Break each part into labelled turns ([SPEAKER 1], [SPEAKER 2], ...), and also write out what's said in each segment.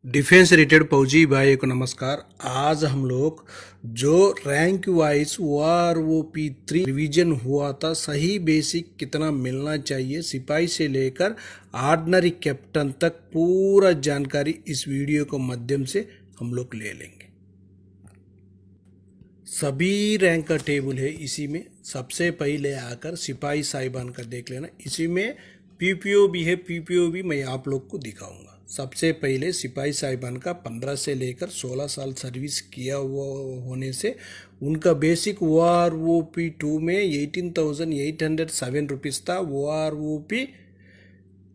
[SPEAKER 1] Defence related फौजी भाइयों को नमस्कार। आज हम लोग जो रैंक वाइज OROP 3 रिवीजन हुआ था, सही बेसिक कितना मिलना चाहिए सिपाही से लेकर ऑर्डिनरी कैप्टन तक, पूरा जानकारी इस वीडियो के माध्यम से हम लोग ले लेंगे। सभी रैंक का टेबल है इसी में। सबसे पहले आकर सिपाही साहिबान का देख लेना। इसी में पीपीओ भी है, पीपीओ भी मैं आप लोग को दिखाऊंगा। सबसे पहले सिपाही साहिबान का 15 से लेकर 16 साल सर्विस किया हुआ होने से उनका बेसिक OROP 2 में 18,807 रुपीज़ था। OROP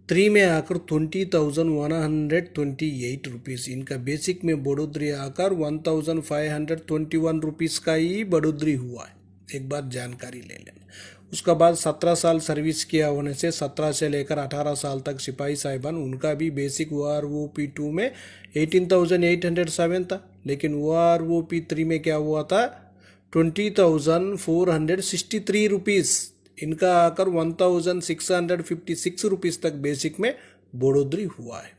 [SPEAKER 1] 3 में आकर 20,128 रुपीज़। इनका बेसिक में बढ़ोतरी आकर 1,521 रुपीज़ का ही बढ़ोतरी हुआ है। एक बार जानकारी ले लेना। उसका बाद 17 साल सर्विस किया होने से 17 से लेकर 18 साल तक सिपाही साहिबान, उनका भी बेसिक OROP 2 में 18,807 था। लेकिन OROP 3 में क्या हुआ था, 20,463 रुपीज़। इनका आकर 1,656 रुपीज़ तक बेसिक में बढ़ोतरी हुआ है।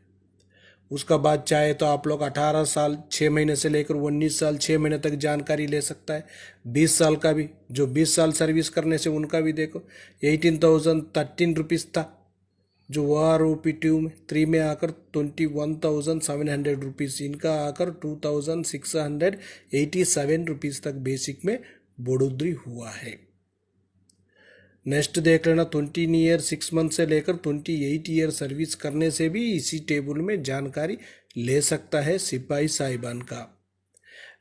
[SPEAKER 1] उसका बाद चाहे तो आप लोग 18 साल 6 महीने से लेकर 19 साल 6 महीने तक जानकारी ले सकता है। 20 साल का भी, जो 20 साल सर्विस करने से उनका भी देखो 18,013 रुपीज़ था। जो OROP 3 में आकर 21,700 रुपीज़, इनका आकर 2,687 रुपीज़ तक बेसिक में बढ़ोतरी हुआ है। नेक्स्ट देख लेना, 20 ईयर 6 मंथ से लेकर 28 ईयर सर्विस करने से भी इसी टेबल में जानकारी ले सकता है सिपाही साहिबान का।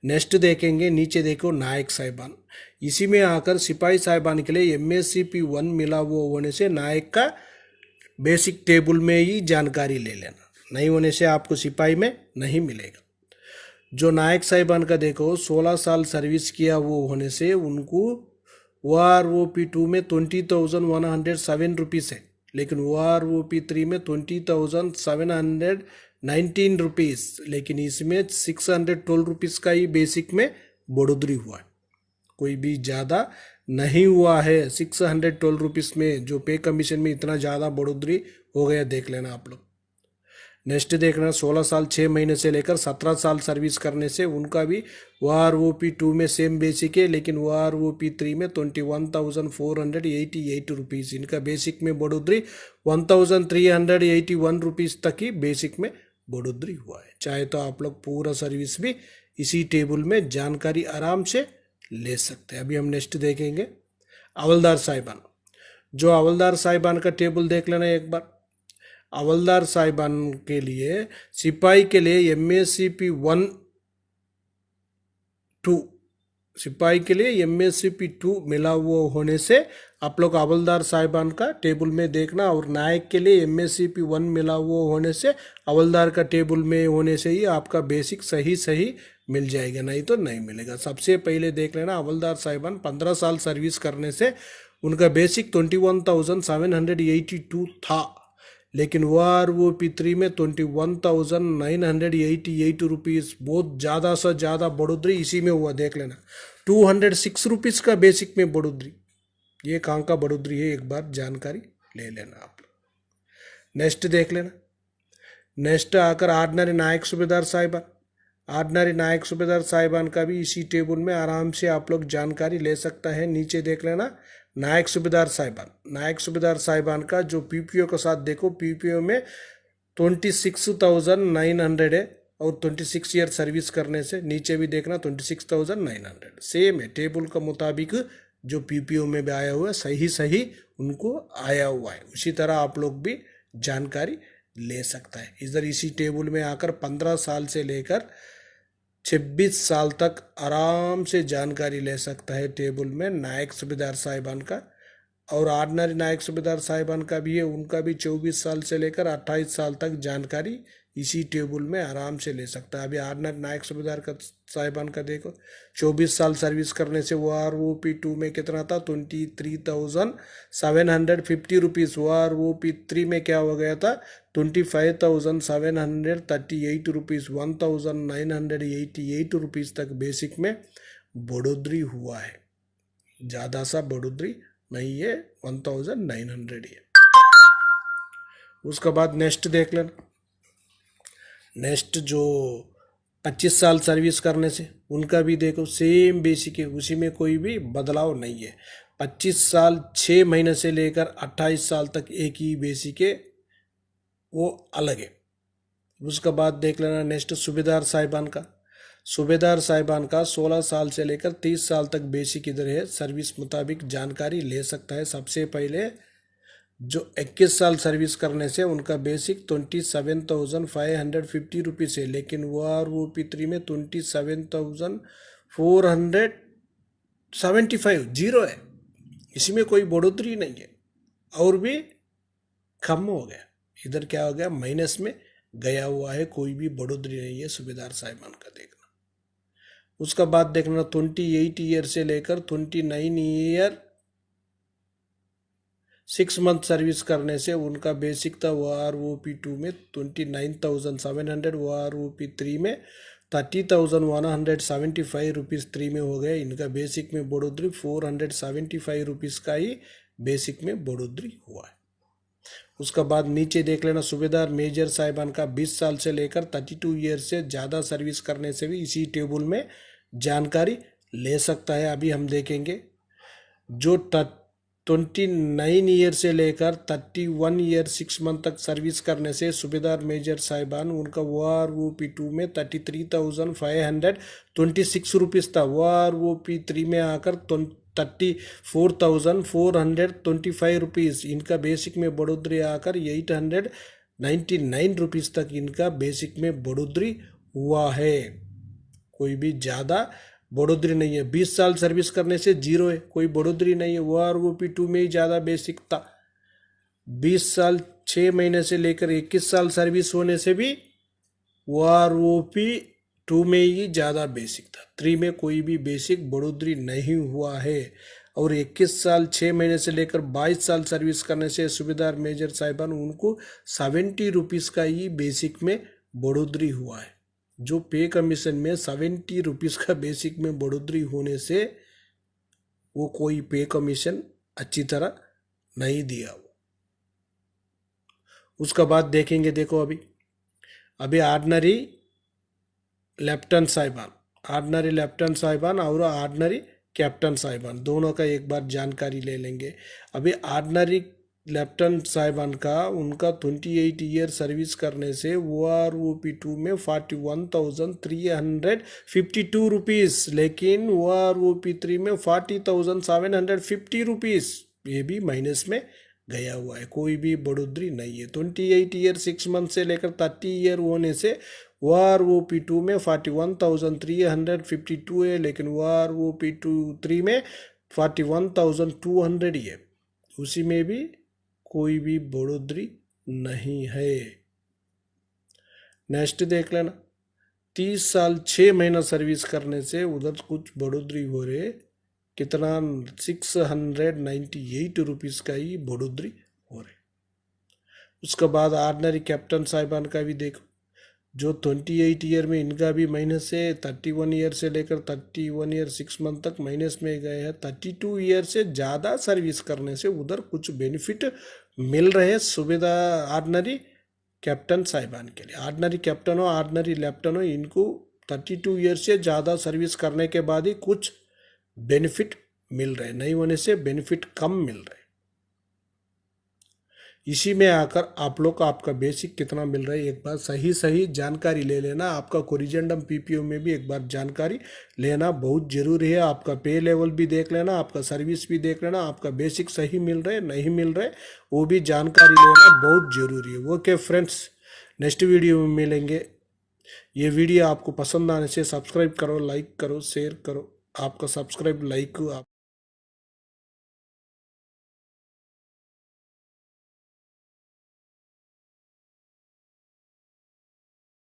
[SPEAKER 1] नेक्स्ट देखेंगे, नीचे देखो नायक साहिबान। इसी में आकर सिपाही साहिबान के लिए MSCP 1 मिला हुआ होने से नायक का बेसिक टेबल में ही जानकारी ले लेना, नहीं होने से आपको सिपाही में नहीं मिलेगा। जो नायक साहिबान का देखो 16 साल सर्विस किया वो होने से उनको OROP 2 में 20,107 रुपीज़ है। लेकिन OROP 3 में 20,719 रुपीज़। लेकिन इसमें 612 रुपीज़ का ही बेसिक में बढ़ोतरी हुआ है, कोई भी ज़्यादा नहीं हुआ है। 612 रुपीज़ में जो पे कमीशन में इतना ज़्यादा बढ़ोतरी हो गया, देख लेना आप लोग। नेक्स्ट देखना, 16 साल 6 महीने से लेकर 17 साल सर्विस करने से उनका भी OROP 2 में सेम बेसिक है। लेकिन OROP 3 में 21,488 रुपीज़। इनका बेसिक में बढ़ोतरी 1,381 रुपीज़ तक ही बेसिक में बढ़ोतरी हुआ है। चाहे तो आप लोग पूरा सर्विस भी इसी टेबल में जानकारी आराम से ले सकते हैं। अभी हम नेक्स्ट देखेंगे हवलदार साहिबान। जो हवलदार साहिबान का टेबल देख लेना एक बार। हवलदार साहिबान के लिए, सिपाही के लिए MSCP 1-2, सिपाही के लिए MSCP 2 मिला हुआ होने से आप लोग हवलदार साहिबान का टेबल में देखना। और नायक के लिए MSCP 1 मिला हुआ होने से हवलदार का टेबल में होने से ही आपका बेसिक सही मिल जाएगा, नहीं तो नहीं मिलेगा। सबसे पहले देख लेना, हवलदार साहिबान 15 साल सर्विस करने से उनका बेसिक 21,782 था। लेकिन OROP 3 में 21,988 रुपीज़, बहुत ज़्यादा से ज़्यादा बढ़ोतरी इसी में हुआ। देख लेना 206 रुपीज़ का बेसिक में बढ़ोतरी। ये कहाँ का बढ़ोतरी है, एक बार जानकारी ले लेना आप लोग। नेक्स्ट देख लेना। नेक्स्ट आकर ऑर्डिनरी नायक सूबेदार साहिबान। ऑर्डिनरी नायक सूबेदार साहिबान का भी इसी टेबल में आराम से आप लोग जानकारी ले सकता है। नीचे देख लेना, नायक सूबेदार साहिबान। नायक सूबेदार साहिबान का जो PPO के साथ देखो, PPO में 26,900 है। और 26 ईयर सर्विस करने से नीचे भी देखना 26,900 सेम है। टेबल का मुताबिक जो PPO में भी आया हुआ है, सही उनको आया हुआ है। उसी तरह आप लोग भी जानकारी ले सकता है। इधर इसी टेबल में आकर 15 साल से लेकर 26 साल तक आराम से जानकारी ले सकता है टेबल में नायक सूबेदार साहिबान का। और ऑर्डिनरी नायक सूबेदार साहिबान का भी है, उनका भी 24 साल से लेकर 28 साल तक जानकारी इसी टेबल में आराम से ले सकता है। अभी ऑर्डिनरी नायक सूबेदार का साहिबान का देखो, 24 साल सर्विस करने से OROP 2 में कितना था, 23,750 रुपीज़। OROP 3 में क्या हो गया था, 25,738 रुपीज़, 1,988 रुपीज़ तक बेसिक में बढ़ोतरी हुआ है। ज़्यादा सा बढ़ोतरी नहीं है, 1,900 है। उसके बाद नेक्स्ट देख लेना। नेक्स्ट जो 25 साल सर्विस करने से उनका भी देखो सेम बेसिक है, उसी में कोई भी बदलाव नहीं है। 25 साल 6 महीने से लेकर 28 साल तक एक ही बेसिक है, वो अलग है। उसका बाद देख लेना नेक्स्ट सूबेदार साहिबान का। सूबेदार साहिबान का 16 साल से लेकर 30 साल तक बेसिक इधर है, सर्विस मुताबिक जानकारी ले सकता है। सबसे पहले जो 21 साल सर्विस करने से उनका बेसिक 27,550 रुपीज़ है, लेकिन OROP3 में 27,475 जीरो है, इसमें कोई बढ़ोतरी नहीं है और भी कम हो गया। इधर क्या हो गया, माइनस में गया हुआ है, कोई भी बढ़ोतरी नहीं है सूबेदार साहिबान का देखना। उसका बाद देखना 28 ईयर से लेकर 29 ईयर 6 मंथ सर्विस करने से उनका बेसिक था OROP2 में 29,700, OROP3 में 30,175 रुपीज़ 3 में हो गया। इनका बेसिक में बढ़ोतरी 475 रुपीज़ का ही बेसिक में बढ़ोतरी हुआ है। उसका बाद नीचे देख लेना सूबेदार मेजर साहिबान का 20 साल से लेकर 32 ईयर से ज़्यादा सर्विस करने से भी इसी टेबल में जानकारी ले सकता है। अभी हम देखेंगे जो 29 ईयर से लेकर 31 ईयर 6 मंथ तक सर्विस करने से सूबेदार मेजर साहिबान उनका OROP2 में 33,526 रुपीज़ था, OROP3 में आकर 34,425 रुपीज़। इनका बेसिक में बढ़ोतरी आकर 899 रुपीज़ तक इनका बेसिक में बढ़ोतरी हुआ है, कोई भी ज़्यादा बढ़ोतरी नहीं है। 20 साल सर्विस करने से जीरो है, कोई बढ़ोतरी नहीं है। OROP2 में ही ज़्यादा बेसिक था। 20 साल 6 महीने से लेकर 21 साल सर्विस होने से भी OROP2 में ही ज़्यादा बेसिक था, 3 में कोई भी बेसिक बढ़ोतरी नहीं हुआ है। और 21 साल 6 महीने से लेकर 22 साल सर्विस करने से सूबेदार मेजर साहिबान उनको 70 रुपीज़ का ही बेसिक में बढ़ोतरी हुआ है। जो पे कमीशन में 70 रुपीज़ का बेसिक में बढ़ोतरी होने से वो कोई पे कमीशन अच्छी तरह नहीं दिया वो। उसका बाद देखेंगे, देखो अभी ऑर्डिनरी लेफ्टिनेंट साहिबान और ऑर्डिनरी कैप्टन साहिबान दोनों का एक बार जानकारी ले लेंगे। अभी ऑर्डिनरी लेफ्टिनेंट साहिबान का उनका 28 ईयर सर्विस करने से OROP2 में 41,352 रुपीज़, लेकिन OROP3 में 40,750 रुपीज़, ये भी माइनस में गया हुआ है, कोई भी बढ़ोतरी नहीं है। 28 ईयर 6 मंथ से लेकर 30 ईयर होने से OROP2 में 41,352 है, लेकिन OROP3 में 41,200 ही है, उसी में भी कोई भी बढ़ोतरी नहीं है। नेक्स्ट देख लेना 30 साल 6 महीना सर्विस करने से उधर कुछ बढ़ोतरी हो रही, कितना 698 रुपीज़ का ही बढ़ोतरी हो रही। उसके बाद ऑर्डिनरी कैप्टन साहिबान का भी देखो, जो 28 ईयर में इनका भी माइनस से 31 ईयर से लेकर 31 ईयर 6 मंथ तक माइनस में गए हैं। 32 ईयर से ज़्यादा सर्विस करने से उधर कुछ बेनिफिट मिल रहे हैं सूबेदार ऑर्डिनरी कैप्टन साहिबान के लिए। ऑर्डिनरी कैप्टन हो ऑर्डिनरी लेफ्टिनेंट हो, इनको 32 ईयर से ज़्यादा सर्विस करने के बाद ही कुछ बेनिफिट मिल रहे, नहीं होने से बेनिफिट कम मिल रहे। इसी में आकर आप लोग को आपका बेसिक कितना मिल रहा है एक बार सही जानकारी ले लेना। आपका कोरिजेंडम PPO में भी एक बार जानकारी लेना बहुत ज़रूरी है। आपका पे लेवल भी देख लेना, आपका सर्विस भी देख लेना, आपका बेसिक सही मिल रहे नहीं मिल रहे वो भी जानकारी लेना बहुत ज़रूरी है। ओके फ्रेंड्स, नेक्स्ट वीडियो में मिलेंगे। ये वीडियो आपको पसंद आने से सब्सक्राइब करो, लाइक करो, शेयर करो। आपका सब्सक्राइब लाइक